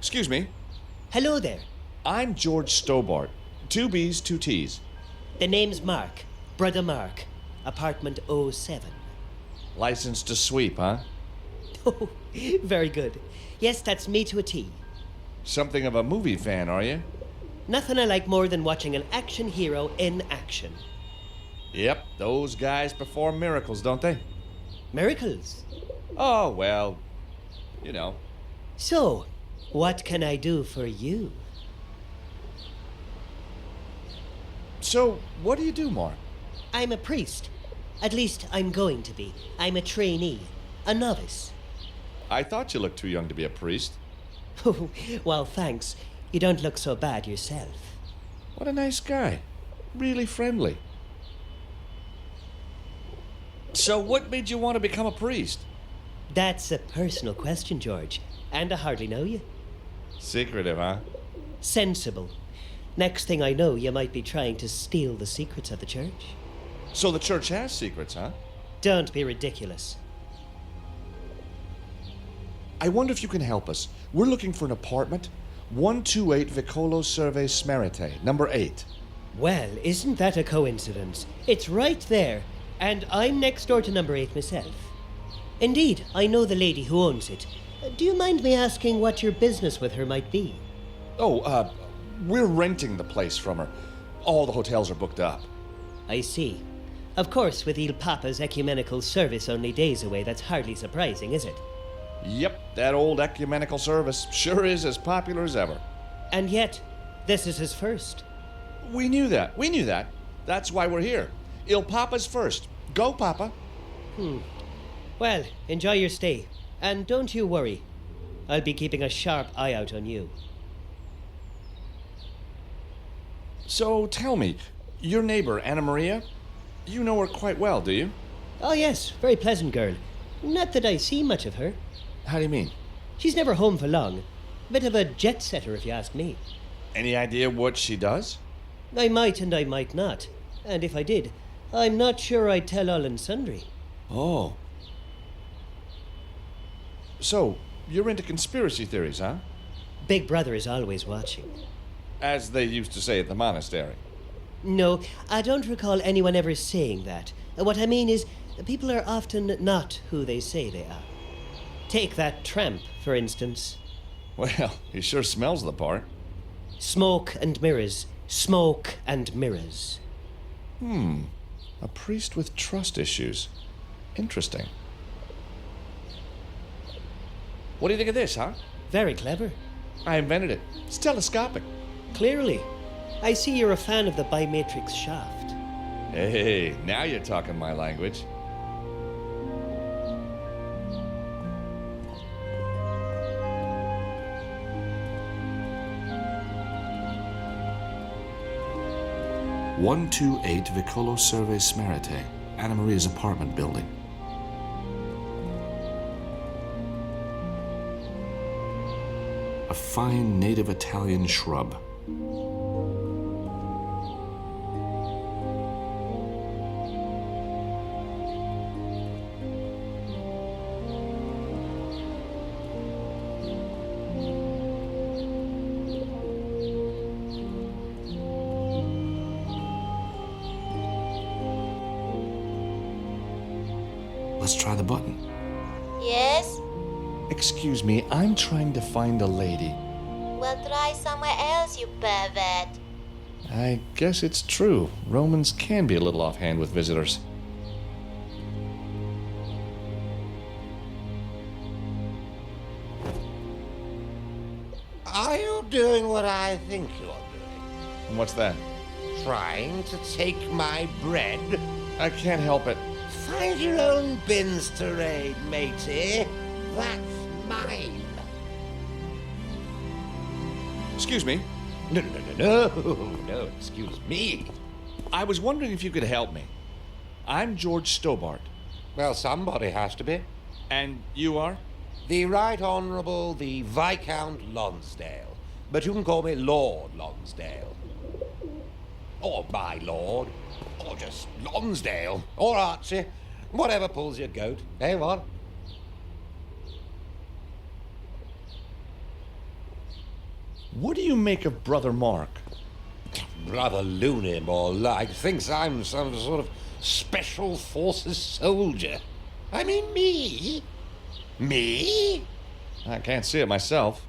Excuse me. Hello there. I'm George Stobart. 2 B's, 2 T's. The name's Mark. Brother Mark. Apartment O7. License to sweep, huh? Oh, very good. Yes, that's me to a T. Something of a movie fan, are you? Nothing I like more than watching an action hero in action. Yep, those guys perform miracles, don't they? Miracles. Oh, well, you know. So, what can I do for you? So, what do you do, Mark? I'm a priest. At least I'm going to be. I'm a trainee. A novice. I thought you looked too young to be a priest. Oh, well, thanks. You don't look so bad yourself. What a nice guy. Really friendly. So, what made you want to become a priest? That's a personal question, George. And I hardly know you. Secretive, huh? Sensible. Next thing I know, you might be trying to steal the secrets of the church. So the church has secrets, huh? Don't be ridiculous. I wonder if you can help us. We're looking for an apartment. 128 Vicolo Serve Smerite, number 8. Well, isn't that a coincidence? It's right there, and I'm next door to number 8 myself. Indeed, I know the lady who owns it. Do you mind me asking what your business with her might be? Oh, we're renting the place from her. All the hotels are booked up. I see. Of course, with Il Papa's ecumenical service only days away, that's hardly surprising, is it? Yep, that old ecumenical service sure is as popular as ever. And yet, this is his first. We knew that. That's why we're here. Il Papa's first. Go, Papa. Well, enjoy your stay. And don't you worry. I'll be keeping a sharp eye out on you. So tell me, your neighbor, Anna Maria, you know her quite well, do you? Oh yes, very pleasant girl. Not that I see much of her. How do you mean? She's never home for long. Bit of a jet setter, if you ask me. Any idea what she does? I might and I might not. And if I did, I'm not sure I'd tell all and sundry. Oh. So, you're into conspiracy theories, huh? Big Brother is always watching. As they used to say at the monastery. No, I don't recall anyone ever saying that. What I mean is, people are often not who they say they are. Take that tramp, for instance. Well, he sure smells the part. Smoke and mirrors. Smoke and mirrors. A priest with trust issues. Interesting. What do you think of this, huh? Very clever. I invented it. It's telescopic. Clearly. I see you're a fan of the bimatrix shaft. Hey, now you're talking my language. "128 Vicolo Serve Smerite, Anna Maria's apartment building." A fine native Italian shrub. Let's try the button. Yes? Excuse me, I'm trying to find a lady. Well, try somewhere else, you pervert. I guess it's true. Romans can be a little offhand with visitors. Are you doing what I think you're doing? And what's that? Trying to take my bread? I can't help it. Find your own bins to raid, matey. That's mine. Excuse me. No, excuse me. I was wondering if you could help me. I'm George Stobart. Well, somebody has to be. And you are? The Right Honourable the Viscount Lonsdale. But you can call me Lord Lonsdale. Or my lord. Or just Lonsdale. Or Archie. Whatever pulls your goat. What? What do you make of Brother Mark? Brother Looney, more like, thinks I'm some sort of special forces soldier. I mean, me? Me? I can't see it myself.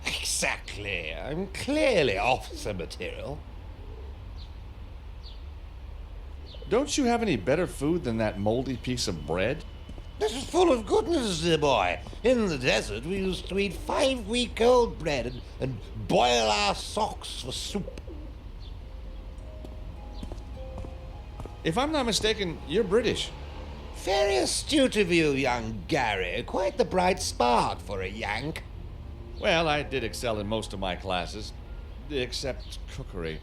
Exactly. I'm clearly officer material. Don't you have any better food than that moldy piece of bread? This is full of goodness, dear boy. In the desert, we used to eat 5-week-old bread and boil our socks for soup. If I'm not mistaken, you're British. Very astute of you, young Gary. Quite the bright spark for a Yank. Well, I did excel in most of my classes, except cookery.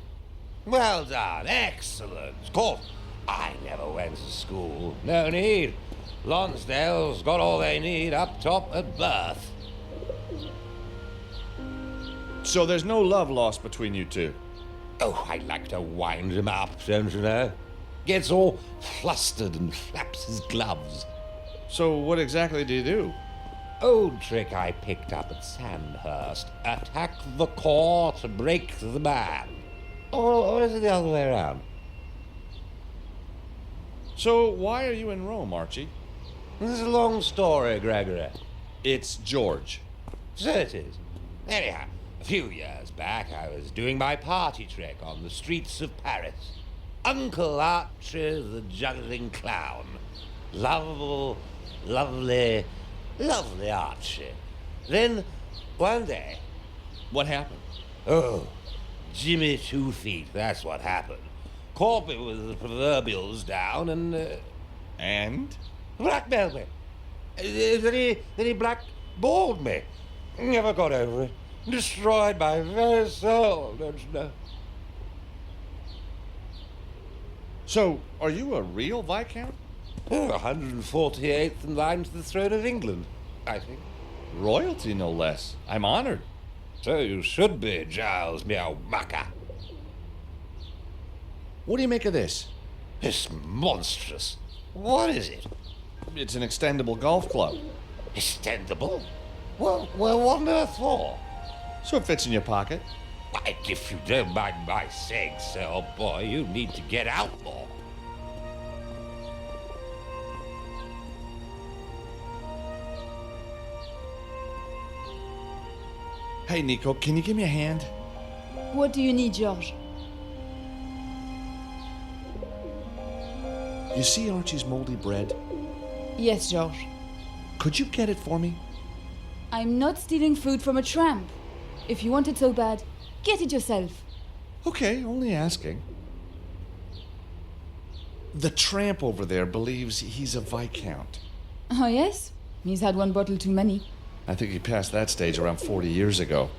Well done. Excellent. Of course, I never went to school. No need. Lonsdale's got all they need up top at birth. So there's no love lost between you two? Oh, I like to wind him up, don't you know? Gets all flustered and flaps his gloves. So what exactly do you do? Old trick I picked up at Sandhurst. Attack the core to break the man. Or is it the other way around? So why are you in Rome, Archie? This is a long story, Gregory. It's George. So it is. Anyhow, a few years back, I was doing my party trick on the streets of Paris. Uncle Archie the juggling clown. Lovable, lovely, lovely Archie. Then, one day... What happened? Oh, Jimmy 2 Feet, that's what happened. Caught me with the proverbials down and... And? Blackmailed me. Then he blackballed me. Never got over it. Destroyed my very soul, don't you know? So, are you a real Viscount? Oh, 148th in line to the throne of England, I think. Royalty, no less. I'm honored. So you should be, Giles Meowmaka. What do you make of this? It's monstrous. What is it? It's an extendable golf club. Extendable? Well, what on earth for? So it fits in your pocket. Why, if you don't mind my saying so, old boy, you need to get out more. Hey, Nico, can you give me a hand? What do you need, George? You see Archie's moldy bread? Yes, George. Could you get it for me? I'm not stealing food from a tramp. If you want it so bad, get it yourself. Okay, only asking. The tramp over there believes he's a Viscount. Oh, yes? He's had one bottle too many. I think he passed that stage around 40 years ago.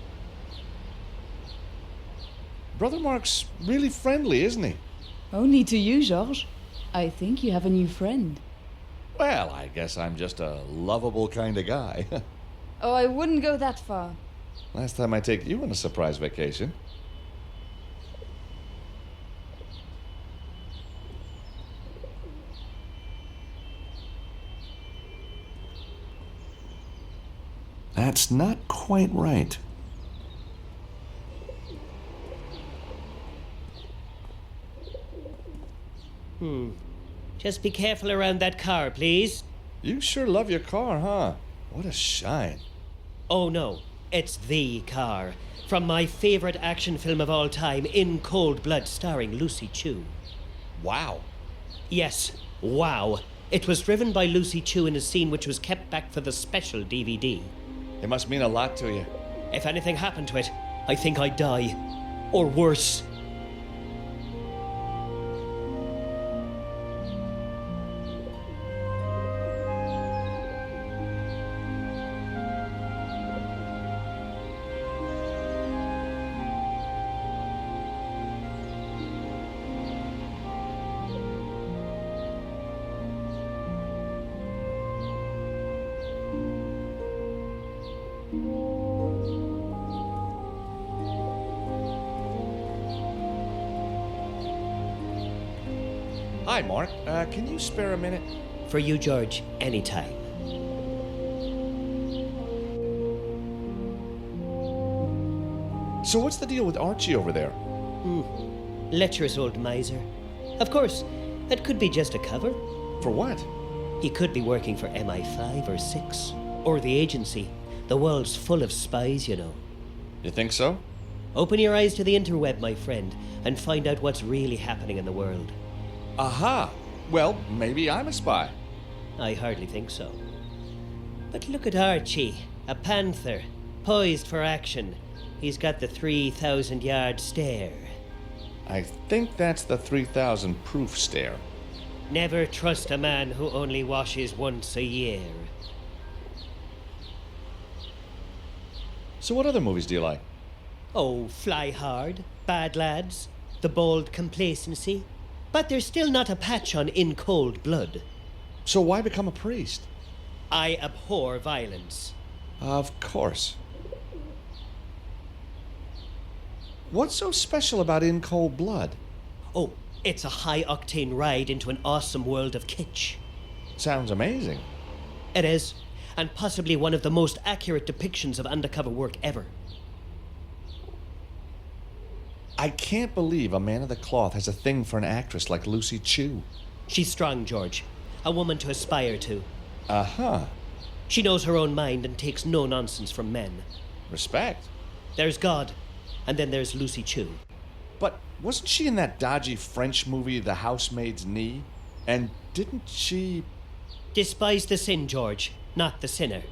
Brother Mark's really friendly, isn't he? Only to you, George. I think you have a new friend. Well, I guess I'm just a lovable kind of guy. Oh, I wouldn't go that far. Last time I take you on a surprise vacation. That's not quite right. Just be careful around that car, please. You sure love your car, huh? What a shine. Oh no, it's the car. From my favorite action film of all time, In Cold Blood, starring Lucy Chu. Wow. Yes, wow. It was driven by Lucy Chu in a scene which was kept back for the special DVD. It must mean a lot to you. If anything happened to it, I think I'd die. Or worse. Hi, Mark. Can you spare a minute? For you, George, anytime. So what's the deal with Archie over there? Lecherous old miser. Of course, that could be just a cover. For what? He could be working for MI5 or 6. Or the agency. The world's full of spies, you know. You think so? Open your eyes to the interweb, my friend, and find out what's really happening in the world. Aha! Well, maybe I'm a spy. I hardly think so. But look at Archie, a panther, poised for action. He's got the 3,000-yard stare. I think that's the 3,000 proof stare. Never trust a man who only washes once a year. So what other movies do you like? Oh, Fly Hard, Bad Lads, The Bold Complacency. But there's still not a patch on In Cold Blood. So why become a priest? I abhor violence. Of course. What's so special about In Cold Blood? Oh, it's a high-octane ride into an awesome world of kitsch. Sounds amazing. It is, and possibly one of the most accurate depictions of undercover work ever. I can't believe a man of the cloth has a thing for an actress like Lucy Chu. She's strong, George. A woman to aspire to. Uh-huh. She knows her own mind and takes no nonsense from men. Respect. There's God, and then there's Lucy Chu. But wasn't she in that dodgy French movie, The Housemaid's Knee? And didn't she... Despise the sin, George, not the sinner.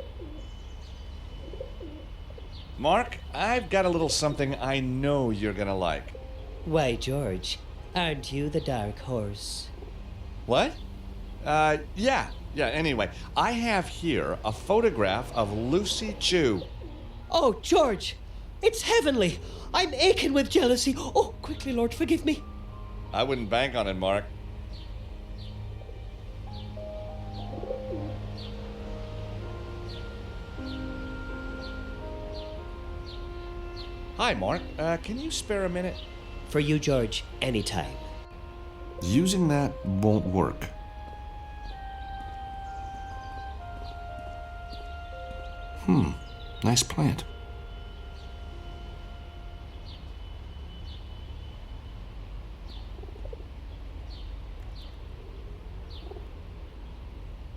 Mark, I've got a little something I know you're gonna like. Why, George, aren't you the dark horse? What? Yeah. Anyway, I have here a photograph of Lucy Chu. Oh, George, it's heavenly. I'm aching with jealousy. Oh, quickly, Lord, forgive me. I wouldn't bank on it, Mark. Hi, Mark. Can you spare a minute? For you, George, anytime. Using that won't work. Nice plant.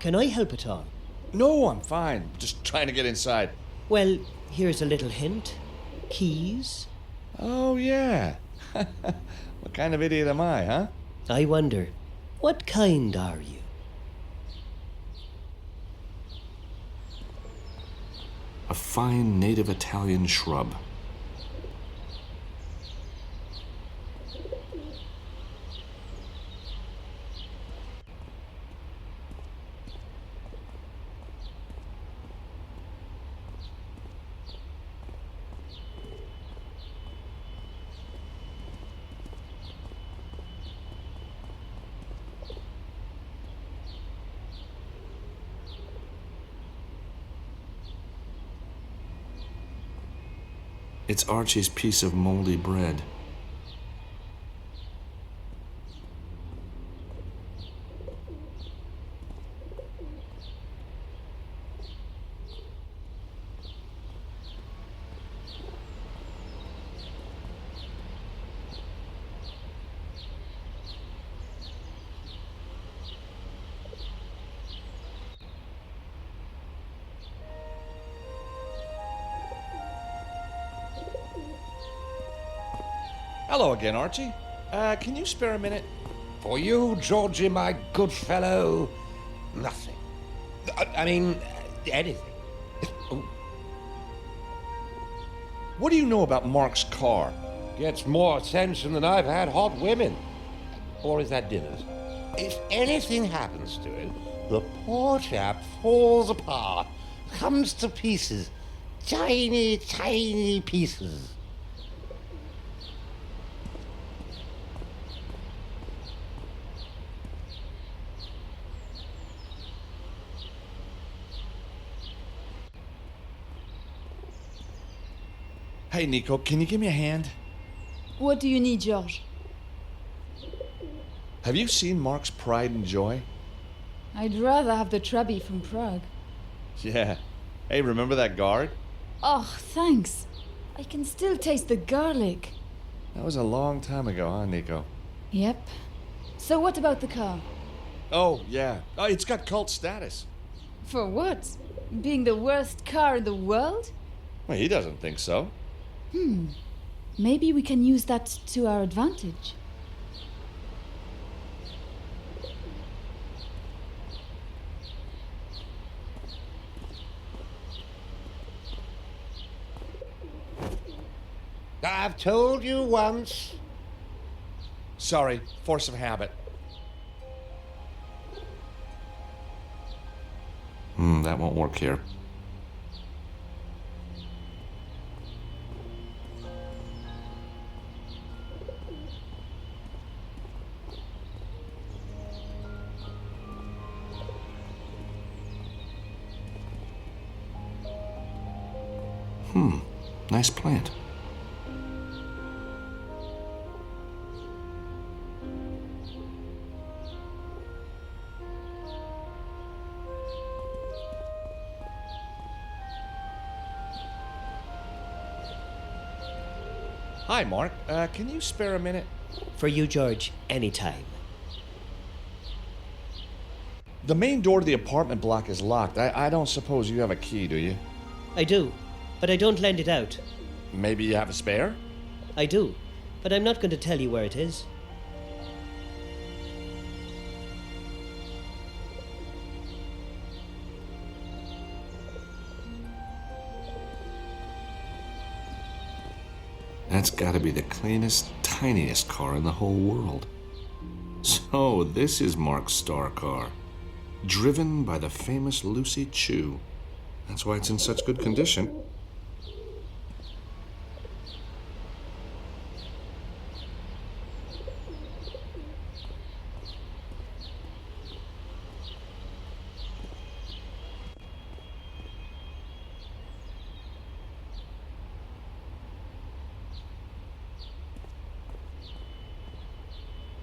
Can I help at all? No, I'm fine. Just trying to get inside. Well, here's a little hint. Keys? Oh, yeah. What kind of idiot am I, huh? I wonder, what kind are you? A fine native Italian shrub. It's Archie's piece of moldy bread. Hello again, Archie. Can you spare a minute? For you, Georgie, my good fellow, nothing. I mean, anything. Oh, What do you know about Mark's car? gets more attention than I've had hot women. Or is that dinners? If anything happens to it, the poor chap falls apart, comes to pieces. Tiny, tiny pieces. Hey, Nico, can you give me a hand? What do you need, George? Have you seen Mark's Pride and Joy? I'd rather have the Trabi from Prague. Yeah. Hey, remember that guard? Oh, thanks. I can still taste the garlic. That was a long time ago, huh, Nico? Yep. So what about the car? Oh, yeah. Oh, it's got cult status. For what? Being the worst car in the world? Well, he doesn't think so. Maybe we can use that to our advantage. I've told you once. Sorry, force of habit. That won't work here. Nice plant. Hi, Mark. Can you spare a minute? For you, George, anytime. The main door to the apartment block is locked. I don't suppose you have a key, do you? I do, but I don't lend it out. Maybe you have a spare? I do, but I'm not going to tell you where it is. That's gotta be the cleanest, tiniest car in the whole world. So, this is Mark's star car. Driven by the famous Lucy Chu. That's why it's in such good condition.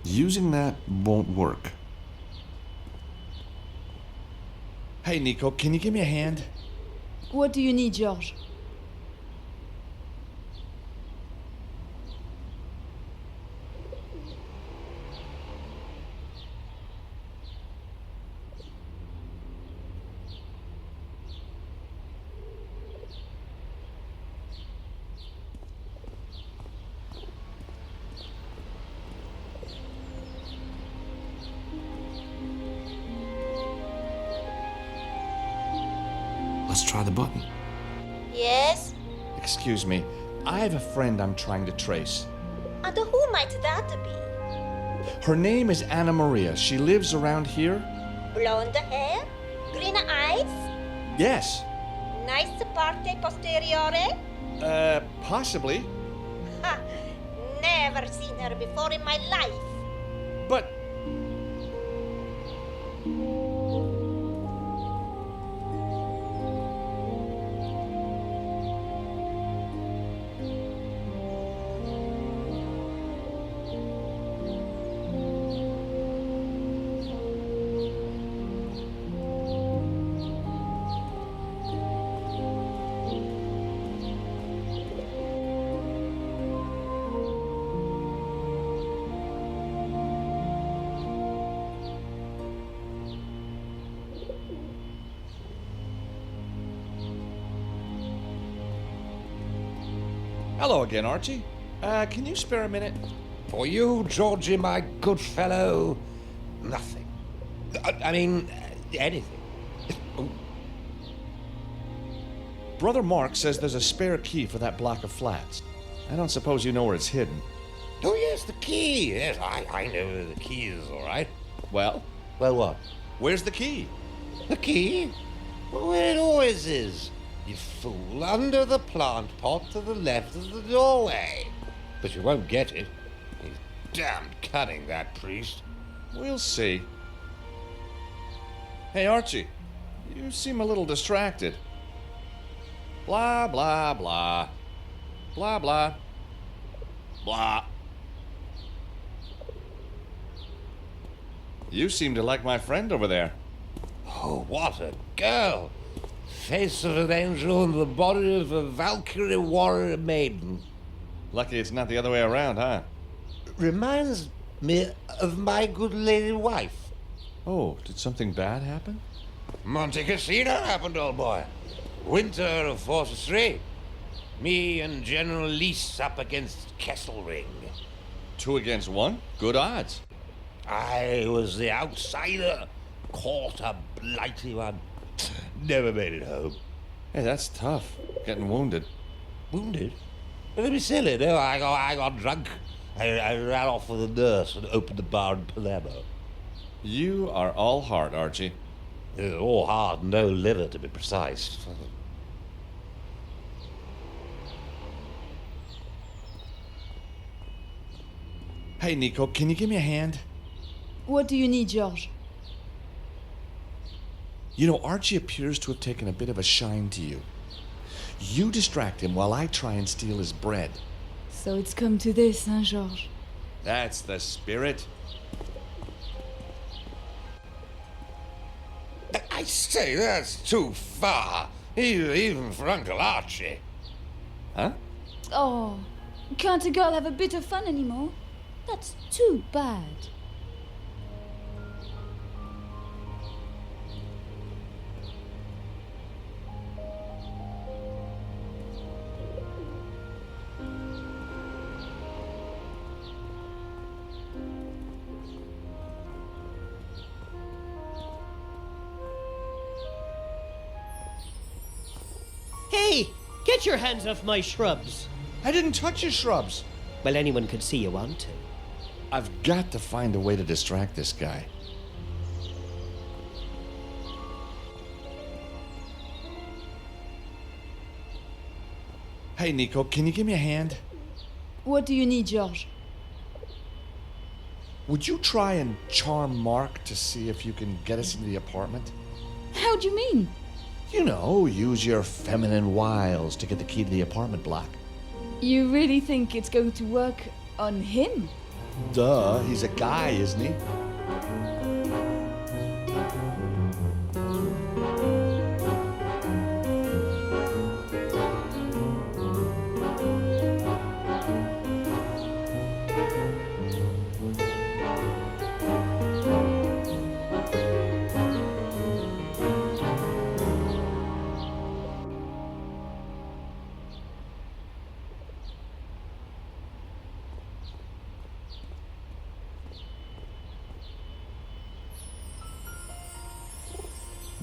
Using that won't work. Hey, Nico, can you give me a hand? What do you need, George? Let's try the button. Yes? Excuse me. I have a friend I'm trying to trace. And who might that be? Her name is Anna Maria. She lives around here? Blonde hair? Green eyes? Yes. Nice parte posteriore? Possibly. Ha! Never seen her before in my life. But hello again, Archie. Can you spare a minute? For you, Georgie, my good fellow, nothing. I mean, anything. Oh, Brother Mark says there's a spare key for that block of flats. I don't suppose you know where it's hidden. oh yes, the key. Yes, I know where the key is, all right. Well, Well, what? where's the key? The key? Well, where it always is. You fool, under the plant pot to the left of the doorway. But you won't get it. He's damned cunning, that priest. We'll see. Hey, Archie, you seem a little distracted. Blah, blah, blah. Blah, blah. Blah. You seem to like my friend over there. Oh, what a girl. Face of an angel and the body of a Valkyrie warrior maiden. Lucky it's not the other way around, huh? Reminds me of my good lady wife. Oh, did something bad happen? Monte Cassino happened, old boy. Winter of 43. Me and General Lease up against Kesselring. 2 against 1? Good odds. I was the outsider. Caught a blighty one. Never made it home. Hey, that's tough. Getting wounded. Wounded? Don't be silly. No, I got drunk. I ran off with a nurse and opened the bar in Palermo. You are all heart, Archie. All heart, no liver, to be precise. Hey, Nico, can you give me a hand? What do you need, George? You know, Archie appears to have taken a bit of a shine to you. You distract him while I try and steal his bread. So it's come to this, huh, George? That's the spirit. I say, that's too far. Even for Uncle Archie. Huh? Oh, can't a girl have a bit of fun anymore? That's too bad. Hey, get your hands off my shrubs. I didn't touch your shrubs. Well, anyone could see you want to. I've got to find a way to distract this guy. Hey, Nico, can you give me a hand? What do you need, George? Would you try and charm Mark to see if you can get us into the apartment? How do you mean? You know, use your feminine wiles to get the key to the apartment block. You really think it's going to work on him? Duh, he's a guy, isn't he?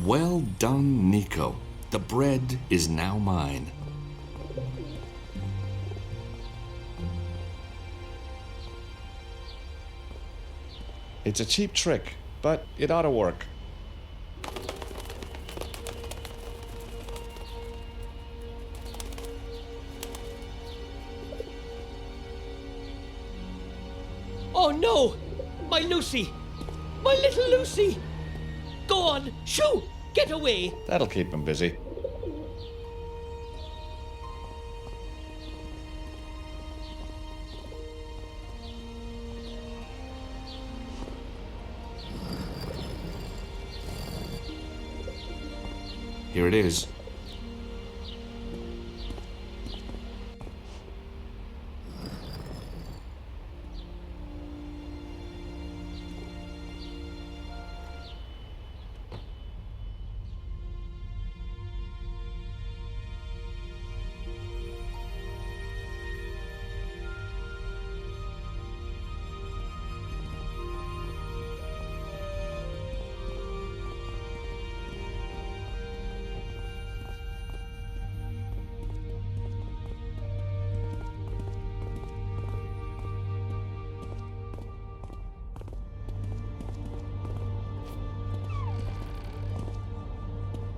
Well done, Nico. The bread is now mine. It's a cheap trick, but it ought to work. Oh no! My Lucy! My little Lucy! Go on, shoo! Get away! That'll keep him busy. Here it is.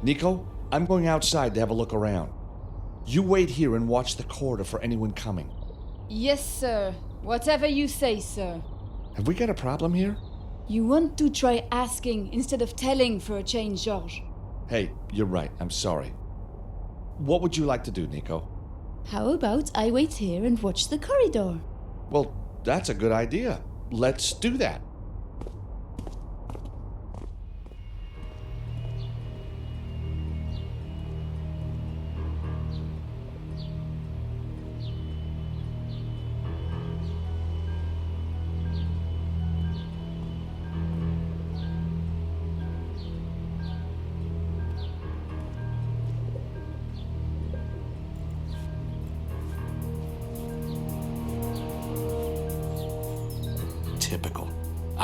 Nico, I'm going outside to have a look around. You wait here and watch the corridor for anyone coming. Yes, sir. Whatever you say, sir. Have we got a problem here? You want to try asking instead of telling for a change, George. Hey, you're right. I'm sorry. What would you like to do, Nico? How about I wait here and watch the corridor? Well, that's a good idea. Let's do that.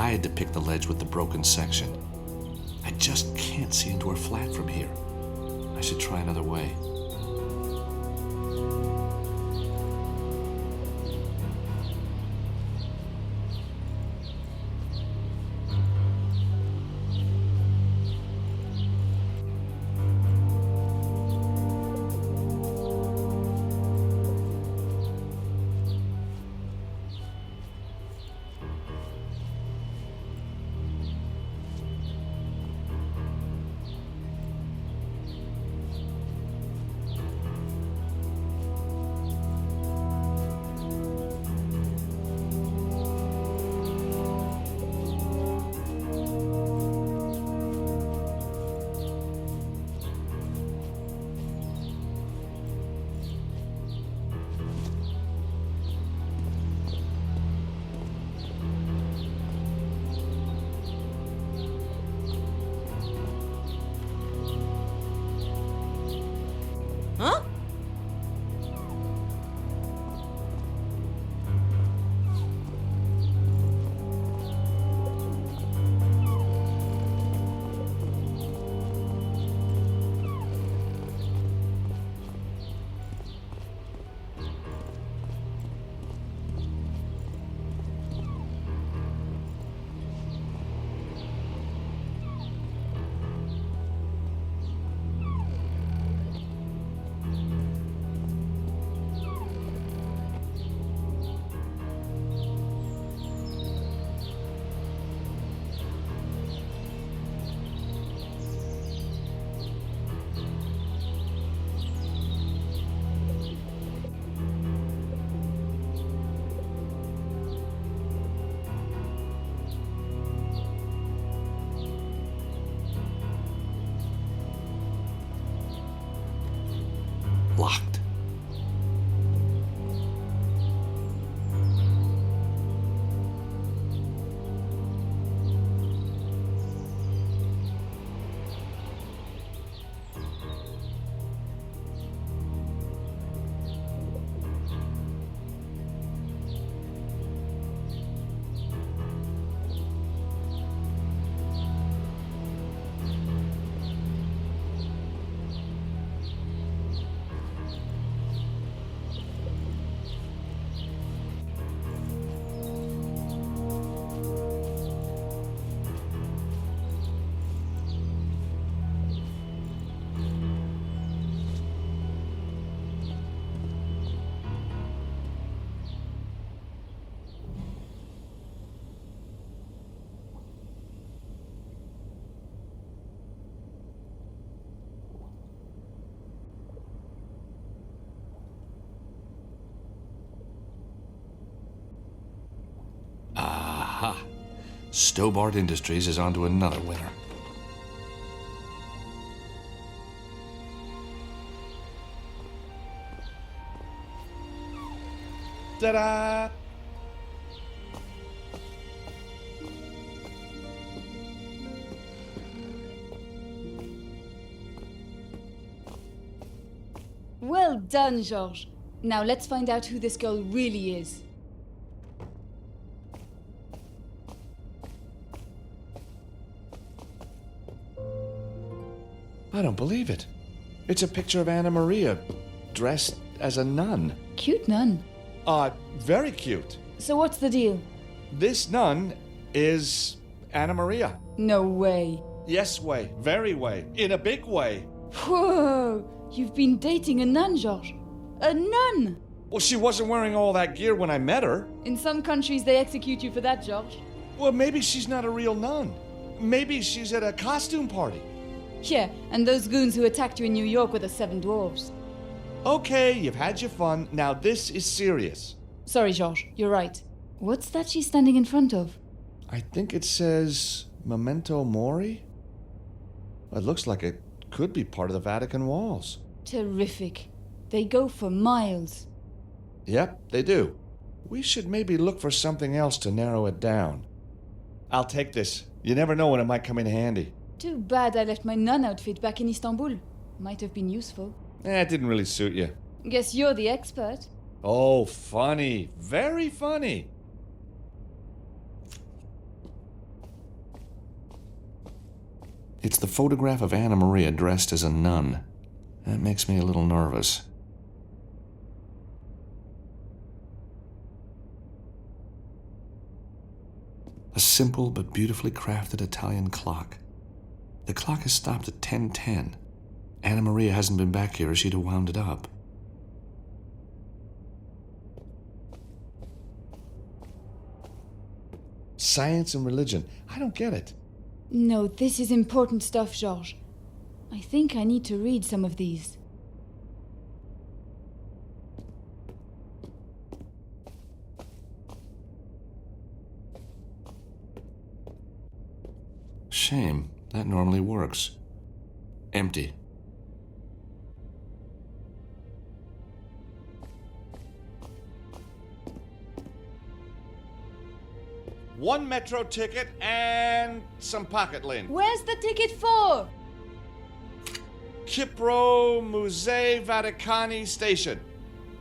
tried to pick the ledge with the broken section. I just can't see into her flat from here. I should try another way. Huh? Locked. Aha! Stobart Industries is onto another winner. Ta-da! Well done, Georges. Now let's find out who this girl really is. I don't believe it. It's a picture of Anna Maria, dressed as a nun. Cute nun. Very cute. So what's the deal? This nun is Anna Maria. No way. Yes way, very way, in a big way. Whoa! You've been dating a nun, Georges. A nun! Well, she wasn't wearing all that gear when I met her. In some countries, they execute you for that, Georges. Well, maybe she's not a real nun. Maybe she's at a costume party. Yeah, and those goons who attacked you in New York were the Seven Dwarfs. Okay, you've had your fun. Now this is serious. Sorry, Georges, you're right. What's that she's standing in front of? I think it says Memento Mori. It looks like it could be part of the Vatican walls. Terrific. They go for miles. Yep, they do. We should maybe look for something else to narrow it down. I'll take this. You never know when it might come in handy. Too bad I left my nun outfit back in Istanbul. Might have been useful. It didn't really suit you. Guess you're the expert. Oh, funny. Very funny. It's the photograph of Anna Maria dressed as a nun. That makes me a little nervous. A simple but beautifully crafted Italian clock. The clock has stopped at 10:10. Anna Maria hasn't been back here or she'd have wound it up. Science and religion. I don't get it. No, this is important stuff, Georges. I think I need to read some of these. Shame. That normally works. Empty. One metro ticket and some pocket lint. Where's the ticket for? Kipro Musei Vaticani Station.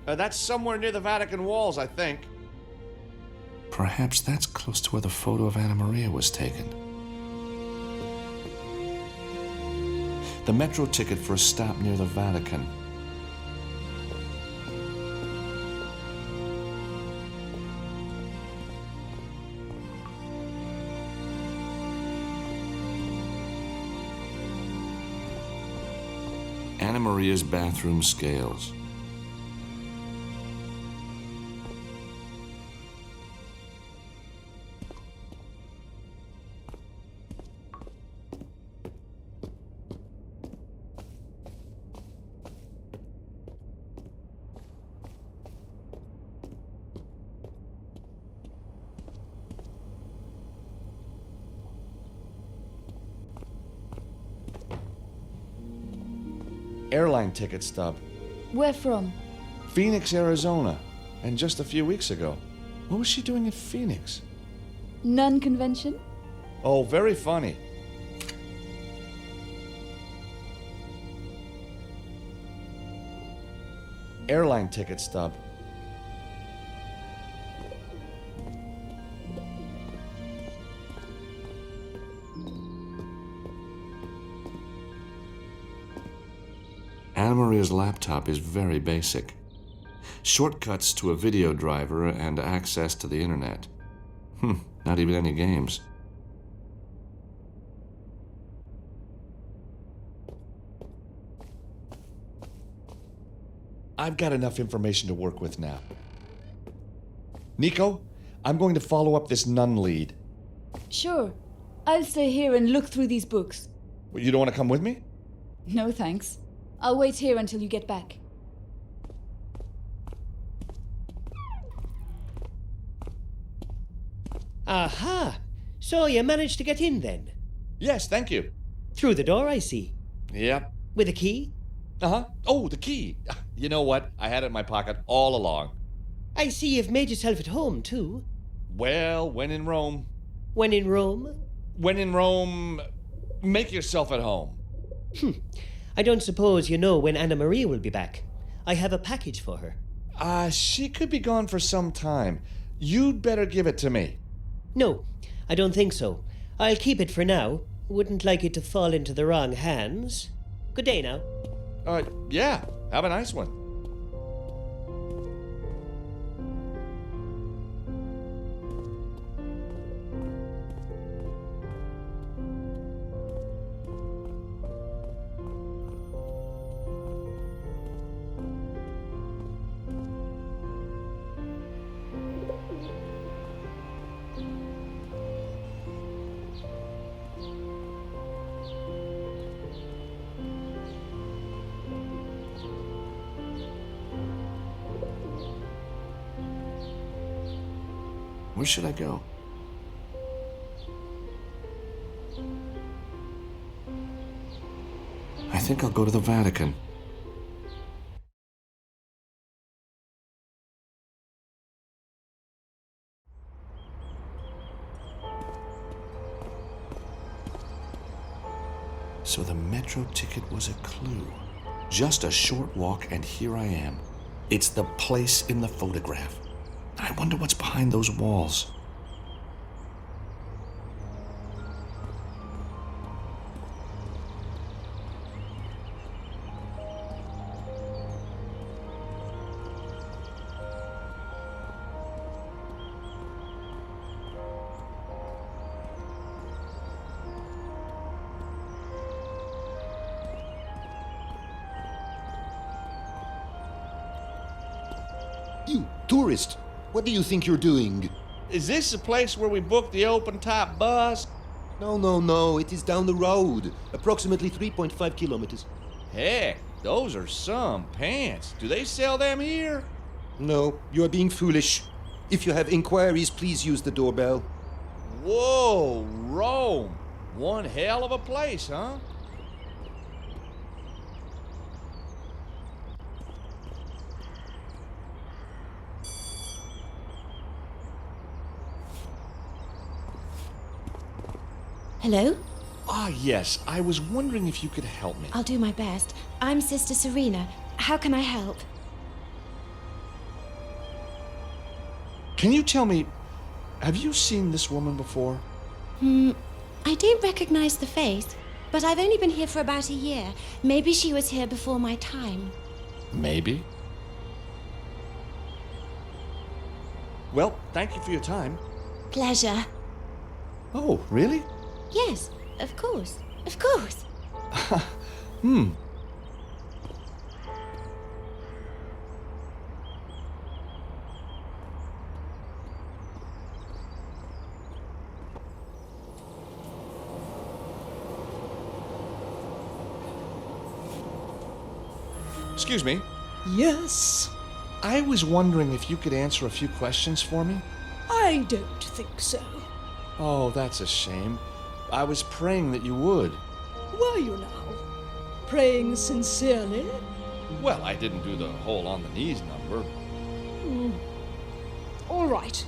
That's somewhere near the Vatican walls, I think. Perhaps that's close to where the photo of Anna Maria was taken. The metro ticket for a stop near the Vatican. Anna Maria's bathroom scales. Airline ticket stub. Where from? Phoenix, Arizona. And just a few weeks ago. What was she doing in Phoenix? Nun convention? Oh, very funny. Airline ticket stub. Anna Maria's laptop is very basic. Shortcuts to a video driver and access to the internet. Not even any games. I've got enough information to work with now. Nico, I'm going to follow up this nun lead. Sure. I'll stay here and look through these books. You don't want to come with me? No thanks. I'll wait here until you get back. Aha! So you managed to get in then? Yes, thank you. Through the door, I see. Yep. With a key? Uh-huh. Oh, the key. You know what? I had it in my pocket all along. I see you've made yourself at home, too. Well, when in Rome. When in Rome? When in Rome, make yourself at home. I don't suppose you know when Anna Maria will be back. I have a package for her. She could be gone for some time. You'd better give it to me. No, I don't think so. I'll keep it for now. Wouldn't like it to fall into the wrong hands. Good day now. Yeah. Have a nice one. Where should I go? I think I'll go to the Vatican. So the metro ticket was a clue. Just a short walk, and here I am. It's the place in the photograph. I wonder what's behind those walls. You, tourist, what do you think you're doing? Is this the place where we booked the open-top bus? No, it is down the road, approximately 3.5 kilometers. Heck, those are some pants. Do they sell them here? No, you are being foolish. If you have inquiries, please use the doorbell. Whoa, Rome. One hell of a place, huh? Hello? Ah, yes. I was wondering if you could help me. I'll do my best. I'm Sister Serena. How can I help? Can you tell me, have you seen this woman before? I don't recognize the face, but I've only been here for about a year. Maybe she was here before my time. Maybe. Well, thank you for your time. Pleasure. Oh, really? Yes, of course. Of course. Excuse me. Yes, I was wondering if you could answer a few questions for me. I don't think so. Oh, that's a shame. I was praying that you would. Were you now? Praying sincerely? Well, I didn't do the whole on the knees number. All right.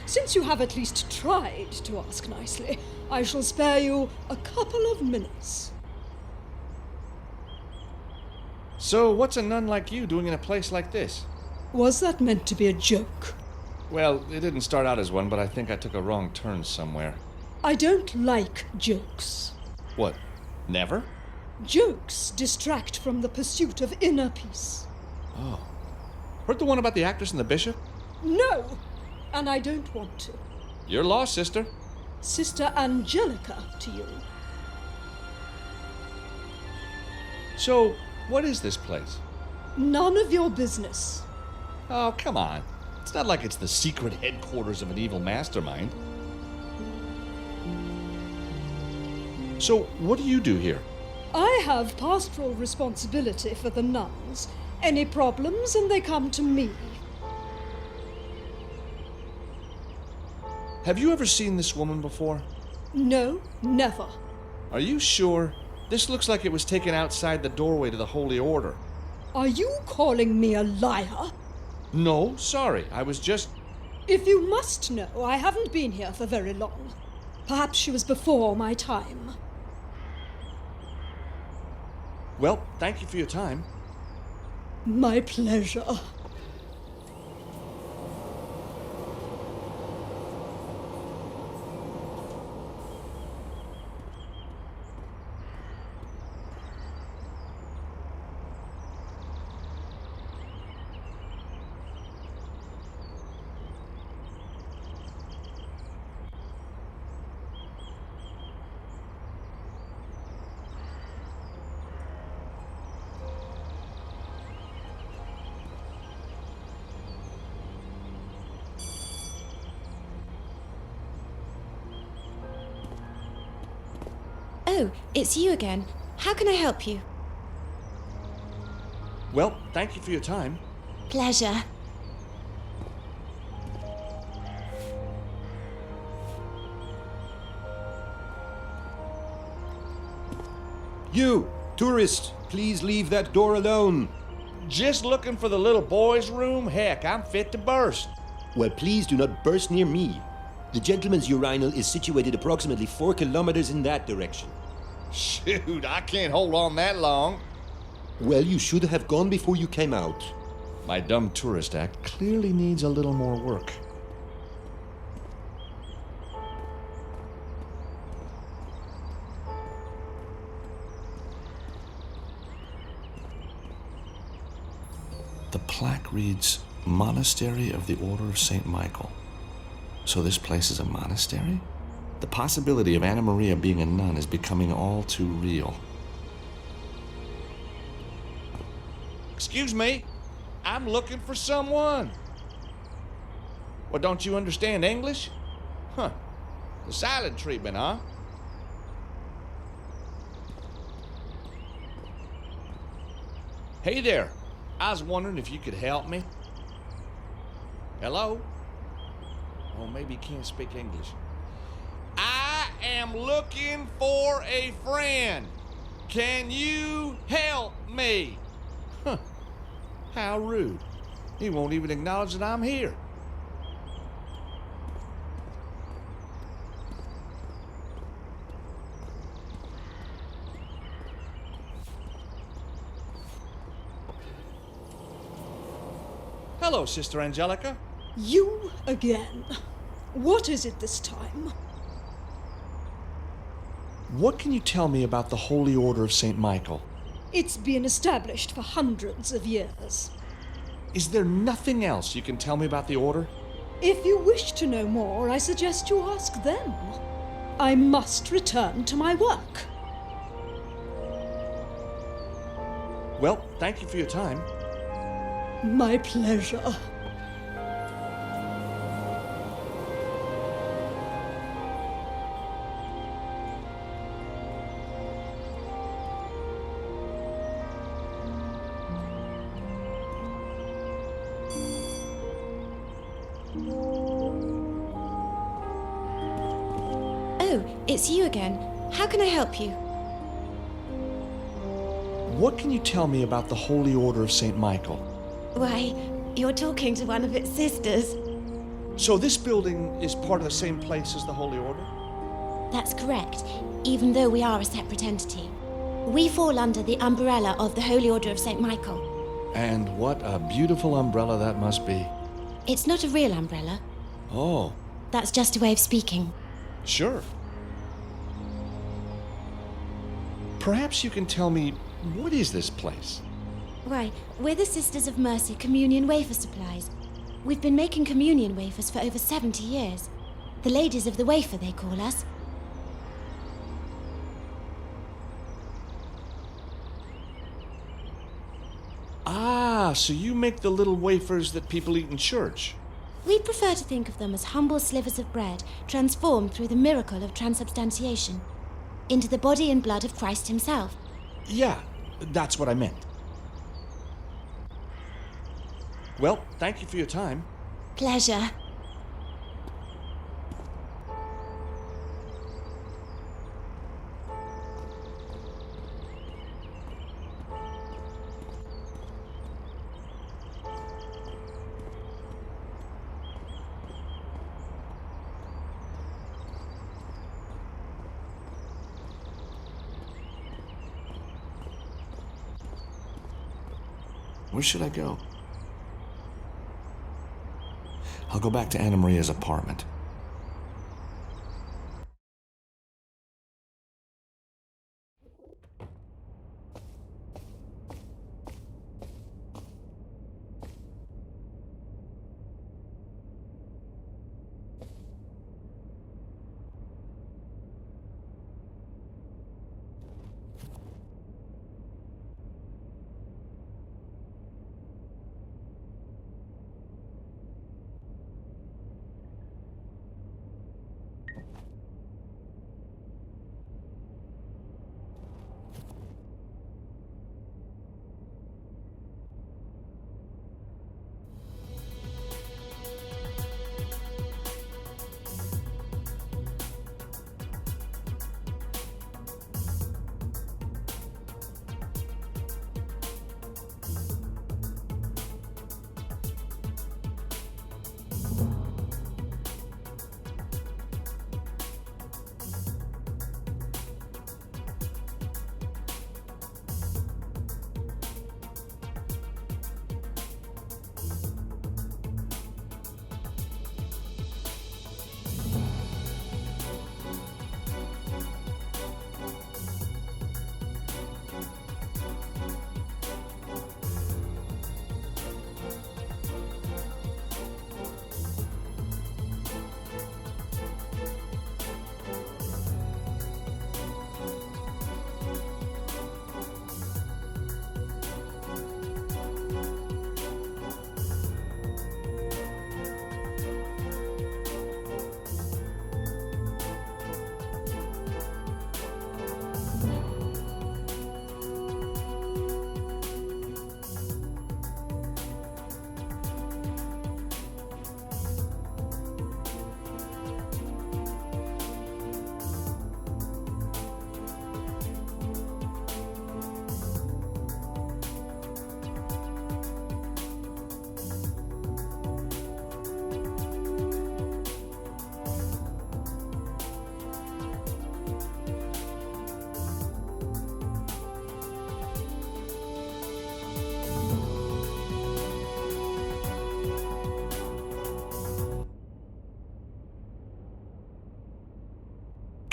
Since you have at least tried to ask nicely, I shall spare you a couple of minutes. So, what's a nun like you doing in a place like this? Was that meant to be a joke? Well, it didn't start out as one, but I think I took a wrong turn somewhere. I don't like jokes. What? Never? Jokes distract from the pursuit of inner peace. Oh. Heard the one about the actress and the bishop? No, and I don't want to. You're lost, sister. Sister Angelica to you. So, what is this place? None of your business. Oh, come on. It's not like it's the secret headquarters of an evil mastermind. So, what do you do here? I have pastoral responsibility for the nuns. Any problems and they come to me. Have you ever seen this woman before? No, never. Are you sure? This looks like it was taken outside the doorway to the Holy Order. Are you calling me a liar? No, sorry. I was just... If you must know, I haven't been here for very long. Perhaps she was before my time. Well, thank you for your time. My pleasure. Oh, it's you again. How can I help you? Well, thank you for your time. Pleasure. You, tourist, please leave that door alone. Just looking for the little boy's room? Heck, I'm fit to burst. Well, please do not burst near me. The gentleman's urinal is situated approximately 4 kilometers in that direction. Shoot, I can't hold on that long. Well, you should have gone before you came out. My dumb tourist act clearly needs a little more work. The plaque reads, Monastery of the Order of St. Michael. So this place is a monastery? The possibility of Anna Maria being a nun is becoming all too real. Excuse me, I'm looking for someone. Well, don't you understand English? Huh. The silent treatment, huh? Hey there. I was wondering if you could help me. Hello? Oh, maybe you can't speak English. I am looking for a friend. Can you help me? Huh. How rude. He won't even acknowledge that I'm here. Hello, Sister Angelica. You again. What is it this time? What can you tell me about the Holy Order of St. Michael? It's been established for hundreds of years. Is there nothing else you can tell me about the order? If you wish to know more, I suggest you ask them. I must return to my work. Well, thank you for your time. My pleasure. Oh, it's you again. How can I help you? What can you tell me about the Holy Order of St. Michael? Why, you're talking to one of its sisters. So this building is part of the same place as the Holy Order? That's correct, even though we are a separate entity. We fall under the umbrella of the Holy Order of St. Michael. And what a beautiful umbrella that must be. It's not a real umbrella. Oh, That's just a way of speaking. sure. Perhaps you can tell me, what is this place? Why, we're the Sisters of Mercy Communion Wafer Supplies. We've been making communion wafers for over 70 years. The Ladies of the Wafer, they call us. Ah, so you make the little wafers that people eat in church. We prefer to think of them as humble slivers of bread transformed through the miracle of transubstantiation into the body and blood of Christ himself. Yeah, that's what I meant. Well, thank you for your time. Pleasure. Where should I go? I'll go back to Anna Maria's apartment.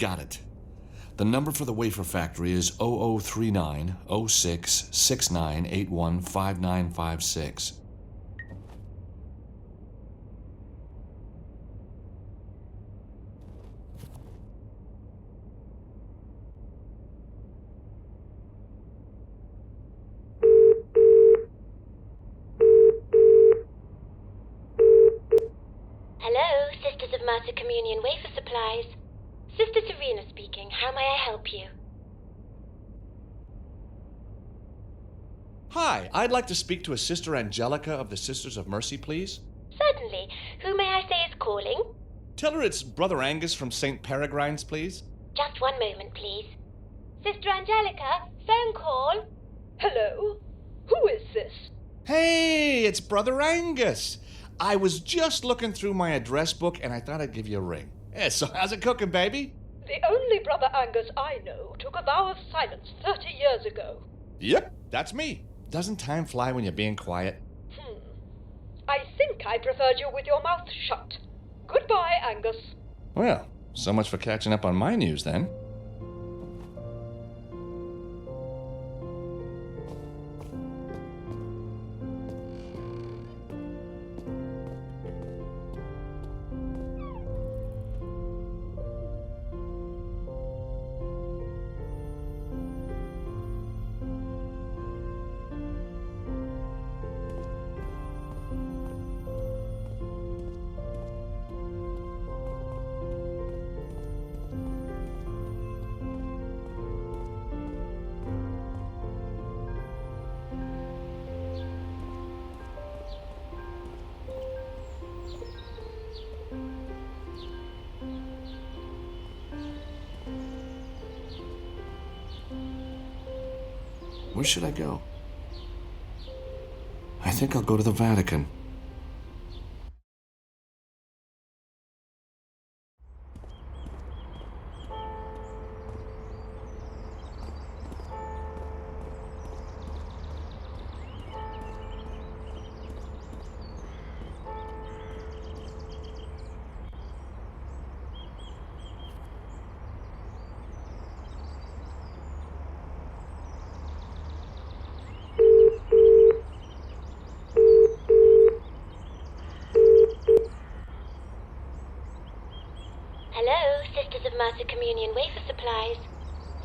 Got it. The number for the wafer factory is 0039 06 6981 5956. Hello, Sisters of Mercy Communion Wafer Supplies. Sister Serena speaking. How may I help you? Hi, I'd like to speak to a Sister Angelica of the Sisters of Mercy, please. Certainly. Who may I say is calling? Tell her it's Brother Angus from St. Peregrine's, please. Just one moment, please. Sister Angelica, phone call. Hello? Who is this? Hey, it's Brother Angus. I was just looking through my address book and I thought I'd give you a ring. Yeah, so how's it cooking, baby? The only Brother Angus I know took a vow of silence 30 years ago. Yep, that's me. Doesn't time fly when you're being quiet? I think I preferred you with your mouth shut. Goodbye, Angus. Well, so much for catching up on my news then. Where should I go? I think I'll go to the Vatican. Hello, Sisters of Mercy Communion Wafer Supplies.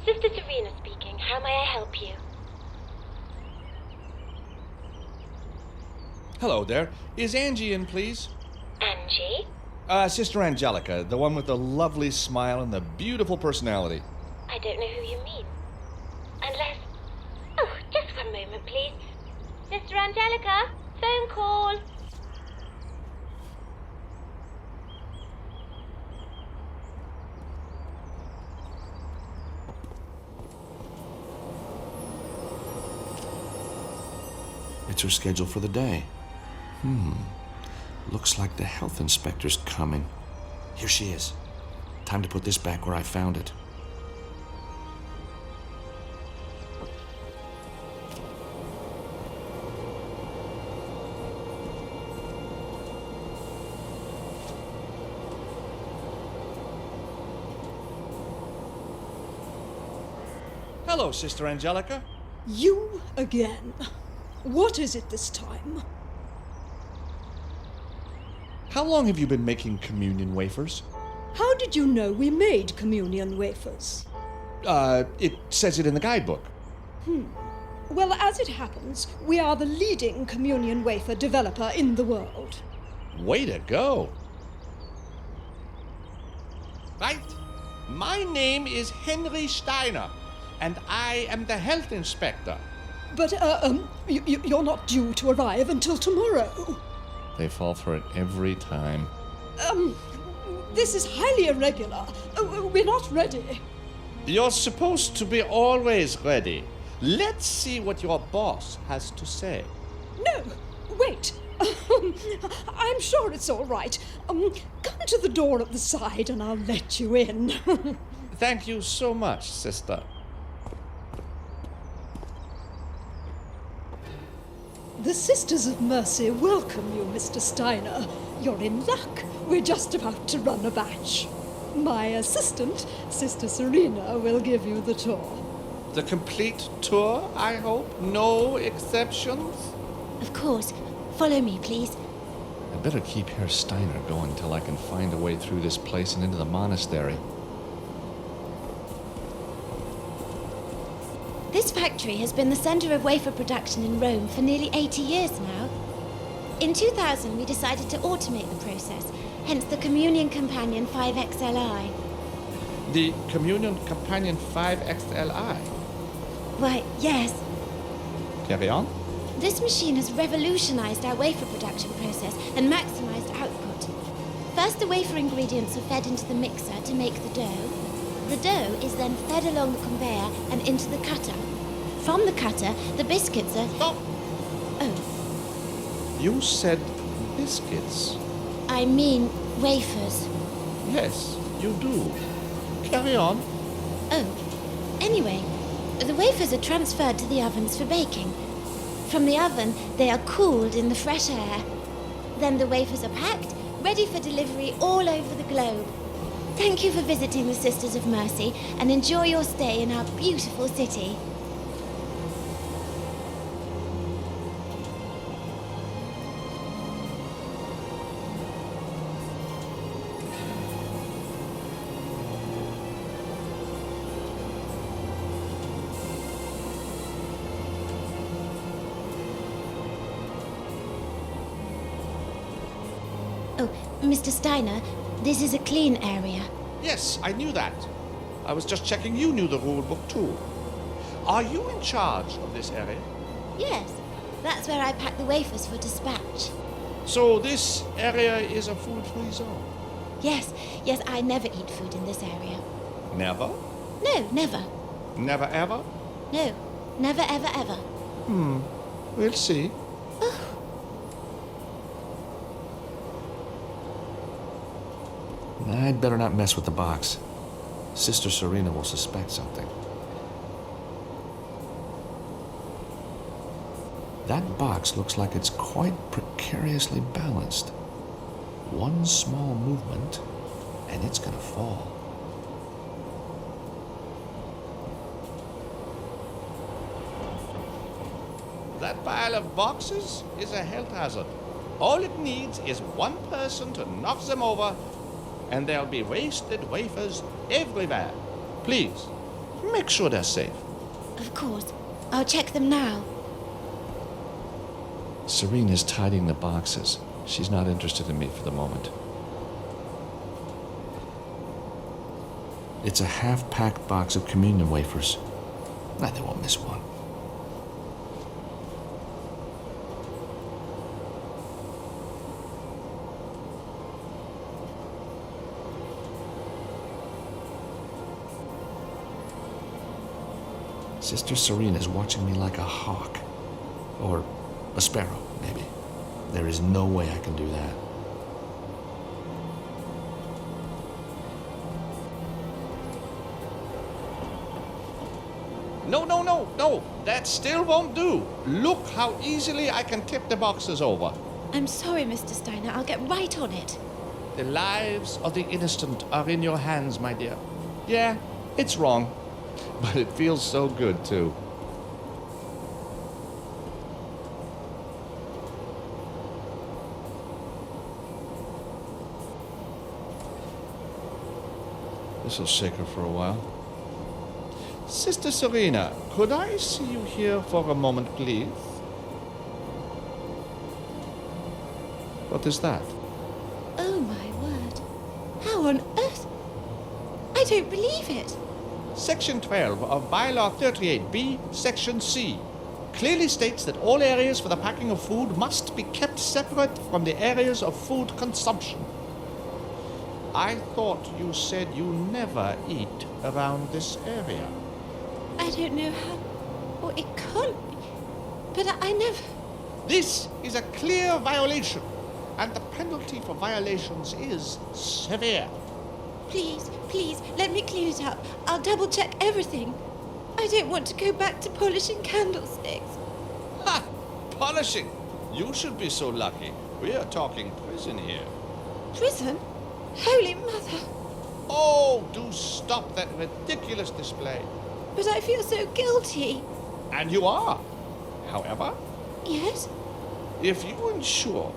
Sister Serena speaking. How may I help you? Hello there. Is Angie in, please? Angie? Sister Angelica, the one with the lovely smile and the beautiful personality. I don't know who you mean. Unless... Oh, just one moment, please. Sister Angelica, phone call. It's her schedule for the day. Looks like the health inspector's coming. Here she is. Time to put this back where I found it. Hello, Sister Angelica. You again. What is it this time? How long have you been making communion wafers? How did you know we made communion wafers? It says it in the guidebook. Well, as it happens, we are the leading communion wafer developer in the world. Way to go. Right. My name is Henry Steiner, and I am the health inspector. But, you're not due to arrive until tomorrow. They fall for it every time. This is highly irregular. We're not ready. You're supposed to be always ready. Let's see what your boss has to say. No, wait. I'm sure it's all right. Come to the door at the side and I'll let you in. Thank you so much, sister. The Sisters of Mercy welcome you, Mr. Steiner. You're in luck. We're just about to run a batch. My assistant, Sister Serena, will give you the tour. The complete tour, I hope? No exceptions? Of course. Follow me, please. I better keep Herr Steiner going till I can find a way through this place and into the monastery. This factory has been the center of wafer production in Rome for nearly 80 years now. In 2000, we decided to automate the process, hence the Communion Companion 5XLI. The Communion Companion 5XLI? Why, yes. Carry on. This machine has revolutionized our wafer production process and maximized output. First, the wafer ingredients are fed into the mixer to make the dough. The dough is then fed along the conveyor and into the cutter. From the cutter, the biscuits are... Stop! Oh, You said biscuits. I mean wafers. Yes, you do. Carry on. Oh, anyway, the wafers are transferred to the ovens for baking. From the oven, they are cooled in the fresh air. Then the wafers are packed, ready for delivery all over the globe. Thank you for visiting the Sisters of Mercy and enjoy your stay in our beautiful city. Oh, Mr. Steiner, this is a clean area. Yes, I knew that. I was just checking you knew the rule book too. Are you in charge of this area? Yes, that's where I pack the wafers for dispatch. So this area is a food-free zone? Yes, I never eat food in this area. Never? No, never. Never ever? No, never, ever, ever. We'll see. I'd better not mess with the box. Sister Serena will suspect something. That box looks like it's quite precariously balanced. One small movement, and it's gonna fall. That pile of boxes is a health hazard. All it needs is one person to knock them over, and there'll be wasted wafers everywhere. Please, make sure they're safe. Of course. I'll check them now. Serena's tidying the boxes. She's not interested in me for the moment. It's a half-packed box of communion wafers. Nah, they won't miss one. Sister Serena's watching me like a hawk. Or a sparrow, maybe. There is no way I can do that. No. That still won't do. Look how easily I can tip the boxes over. I'm sorry, Mr. Steiner. I'll get right on it. The lives of the innocent are in your hands, my dear. Yeah, it's wrong. But it feels so good, too. This'll shake her for a while. Sister Serena, could I see you here for a moment, please? What is that? Oh, my word. How on earth? I don't believe it. Section 12 of Bylaw 38B, Section C, clearly states that all areas for the packing of food must be kept separate from the areas of food consumption. I thought you said you never eat around this area. I don't know how... Or it can't be. But I never... This is a clear violation, and the penalty for violations is severe. Please, let me clean it up. I'll double-check everything. I don't want to go back to polishing candlesticks. Ha! Polishing! You should be so lucky. We are talking prison here. Prison? Holy Mother. Oh, do stop that ridiculous display. But I feel so guilty. And you are. However, Yes? if you ensure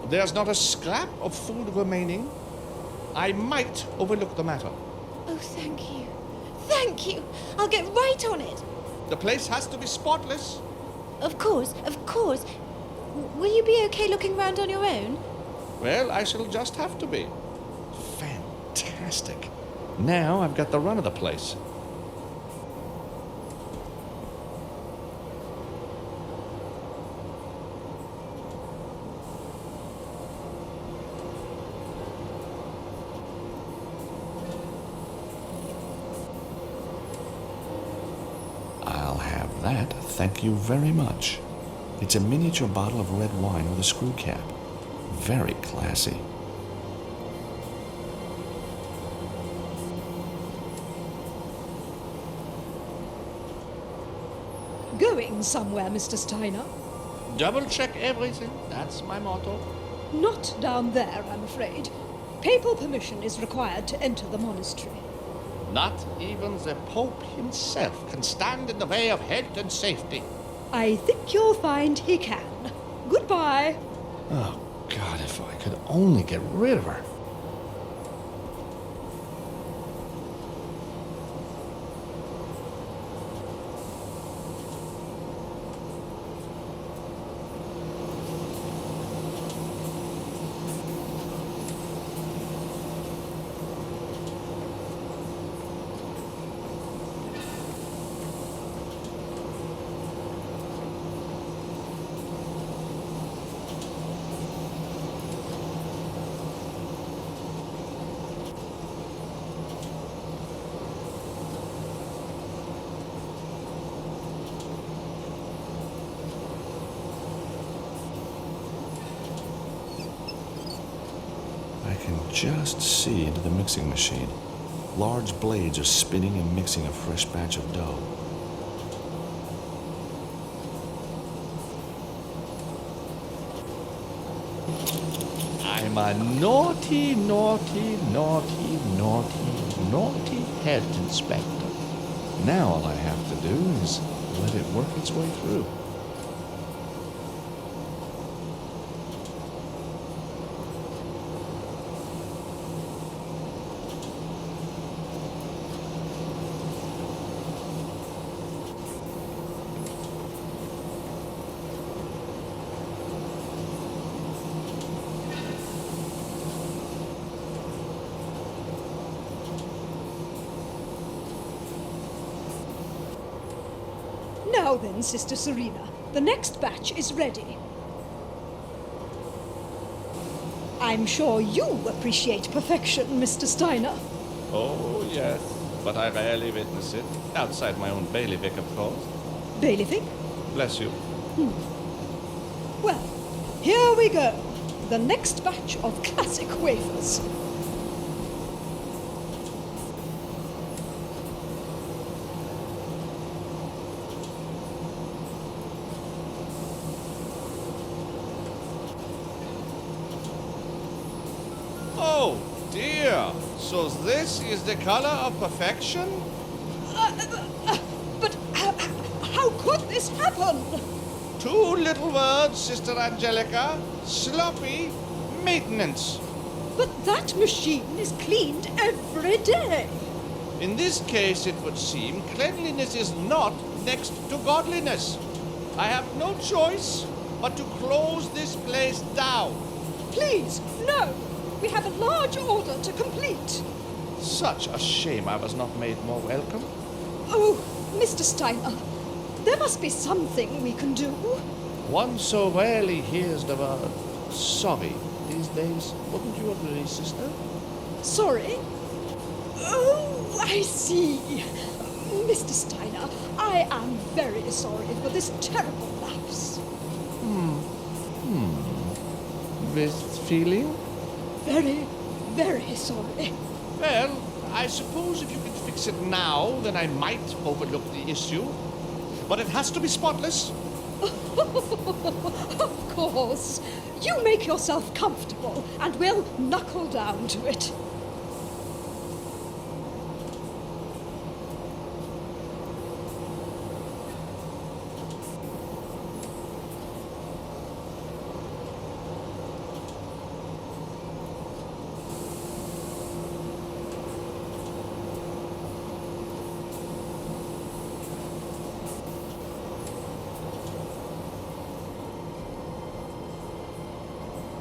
there's not a scrap of food remaining, I might overlook the matter. Oh, thank you. Thank you. I'll get right on it. The place has to be spotless. Of course, of course. Will you be okay looking round on your own? Well, I shall just have to be. Fantastic. Now I've got the run of the place. I'll have that, thank you very much. It's a miniature bottle of red wine with a screw cap. Very classy. Going somewhere, Mr. Steiner? Double check everything. That's my motto. Not down there, I'm afraid. Papal permission is required to enter the monastery. Not even the Pope himself can stand in the way of health and safety. I think you'll find he can. Goodbye. Oh, God, if I could only get rid of her. I can just see into the mixing machine. Large blades are spinning and mixing a fresh batch of dough. I'm a naughty, naughty, naughty, naughty, naughty health inspector. Now all I have to do is let it work its way through. Now then, Sister Serena, the next batch is ready. I'm sure you appreciate perfection, Mr. Steiner. Oh, yes, but I rarely witness it. Outside my own bailiwick, of course. Bailiwick? Bless you. Well, here we go. The next batch of classic wafers. Oh, dear. So this is the color of perfection? But how could this happen? Two little words, Sister Angelica. Sloppy maintenance. But that machine is cleaned every day. In this case, it would seem cleanliness is not next to godliness. I have no choice but to close this place down. Please, no. We have a large order to complete. Such a shame I was not made more welcome. Oh, Mr. Steiner, there must be something we can do. One so rarely hears the word sorry these days. Wouldn't you agree, sister? Sorry? Oh, I see. Mr. Steiner, I am very sorry for this terrible lapse. With feeling? Very, very sorry. Well, I suppose if you can fix it now, then I might overlook the issue. But it has to be spotless. Of course. You make yourself comfortable, and we'll knuckle down to it.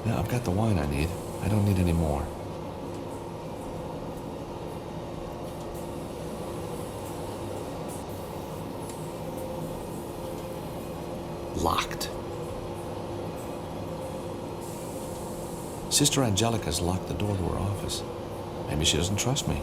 Now, I've got the wine I need. I don't need any more. Locked. Sister Angelica's locked the door to her office. Maybe she doesn't trust me.